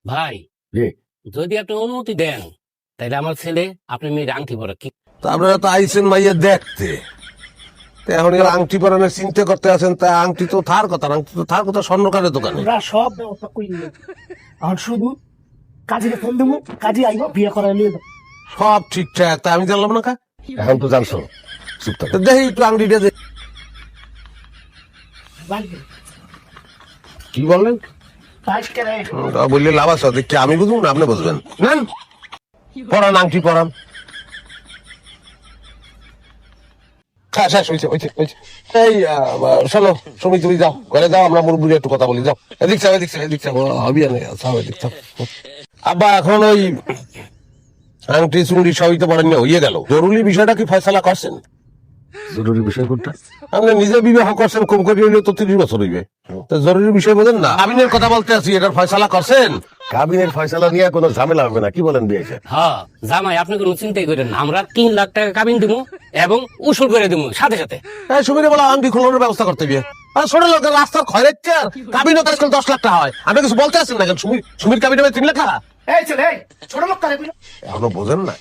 ভাই জি। যদি আপনি অনুমতি দেন তাহলে আমার ছেলে আপনি মেয়ের আংটি পরা কি তা আপনারা তো আইসেন মাইয়া দেখতে, তা এখন এর আংটি পরানোর চিন্তা করতে আছেন, তা আংটি তো থার কথা, আংটি তো থার কথা স্বর্ণকারের দোকানে। আমরা সব ব্যবস্থা করে নিব। আর শুধু কাজীকে ফোন দেবো, কাজী আইব বিয়ে করাই নিয়ে যাবো। সব ঠিকঠাক, তা আমি জানলাম না কা। এখন তো জানছো, চুপ থাকো। তা দেখি একটু আংটিটা দে। কি বললেন? তা বললে লাভ আছে, দেখি আমি বুঝবো না আপনি বুঝবেন। নেন পরান, আংটি পরান। হ্যাঁ শেষ হয়েছে হয়েছে হয়েছে। এই চলো সুমি, তুমি যাও ঘরে যাও, আমরা মুরব্বী একটু কথা বলি, যাও এদিক চাও এদিক চাও এদিক চাও, হবি না যাও এদিক চাও। আব্বা এখন ওই আংটি চুংড়ি সবই তো পড়েন, হইয়ে গেল, জরুরি বিষয়টা কি ফয়সালা করছেন? জরুরি বিষয় কোনটা? আপনি নিজে বিবাহ করছেন, কম করে হইলে তো 30 বছর হইবে, তো জরুরি বিষয় বোঝেন না? আমিনের কথা বলতে আছি, এটার ফয়সালা করছেন? কাবিনের ফয়সালা নিয়ে কোনো ঝামেলা হবে না, কি বলেন বিয়ে সাহেব? হ্যাঁ জামাই আপনি কোনো চিন্তাই করেন না, আমরা 3 লাখ টাকা কাবিন দিব এবং উসুল করে দিব সাথে সাথে। এই সুমিরে বলা আংটি খোলানোর ব্যবস্থা করতে গিয়ে, আর ছোট লোকের রাস্তার খয়রাচ্ছে, আর কাবিনও তো আজকাল 10 লাখ টাকা হয়। আপনি কিছু বলতে আছেন না কেন? সুমির কাবিন হবে 3 লাখ টাকা। এই ছেলে, এই ছোট লোক কারে কইলো? এখনো বোঝেন না?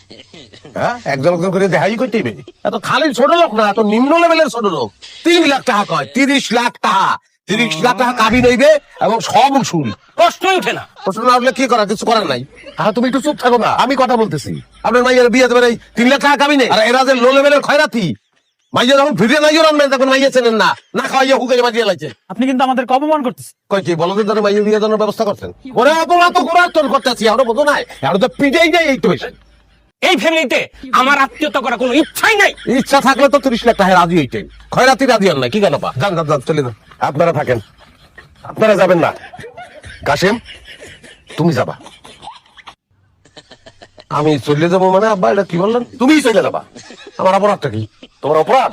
হ্যাঁ, একজন একজন করে দেখাই করতে হবে। এত খালি ছোট লোক না, এত নিম্ন লেভেলের ছোট লোক। 3 লাখ টাকা কয়, 30 লাখ টাকা, 30 লাখ টাকা কাবিন হইবে এবং সব উসুল। প্রশ্নই ওঠে না। প্রশ্ন না উঠলে কি করা, কিছু করার নাই। হ্যাঁ, তুমি একটু চুপ থাকো না, আমি কথা বলতেছি। আপনার মাইয়ের বিয়ে দেবেন এই 3 লাখ টাকা কাবিনে, আর এরা যে লো লেভেলের খয়রাতি। মাইয়া যখন ফিরে নাই রান্না, তখন মাইয়া চেনেন না, না খাওয়াইয়া হুকে মাইয়া লাগছে। আপনি কিন্তু আমাদের অপমান করতেছেন। কয় কি বলদের দ্বারা মাইয়া বিয়ে দেওয়ার ব্যবস্থা করছেন? ওরে অপমান তো করার তোর করতেছি, আমরা বোঝো নাই, আর তো পিটেই নাই এই তো বেশি। এই ফ্যামিলিতে আমার আত্মীয়তা করার কোনো ইচ্ছাই নাই। ইচ্ছা থাকলে তো 30 লাখ টাকা রাজি হইতেন, খয়রাতি রাজি হন না, কি গেল? যান যান যান, চলে যান। আপনারা থাকেন, আপনারা যাবেন না। কাশেম, তুমি যাবা। আমি চলে যাবো মানে? আব্বা এটা কি বললেন? তুমিই চলে যাবা। আমার অপরাধটা কি? তোমার অপরাধ,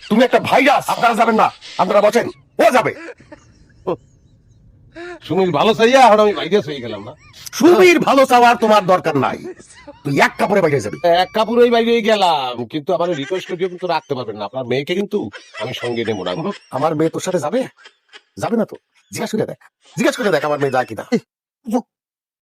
তুমি একটা ভাইরাস। আপনারা যাবেন না, আপনারা বসেন, ও যাবে। সুমির ভালো চাইয়া এখন আমি ভাইরাস হয়ে গেলাম না? সুমির ভালো চাওয়ার তোমার দরকার নাই, তুই এক কাপড়ে বাইরে যাবি। এক কাপড়ই বাইরে গেলাম, কিন্তু আমার রিকোয়েস্ট করিও কিন্তু রাখতে পারবেন না, আপনার মেয়েকে কিন্তু আমি সঙ্গে নেবো না। আমার মেয়ে তোর সাথে যাবে? যাবে না তো? জিজ্ঞাসা করে দেখ, জিজ্ঞাসা করে দেখ আমার মেয়ে যায় কিনা।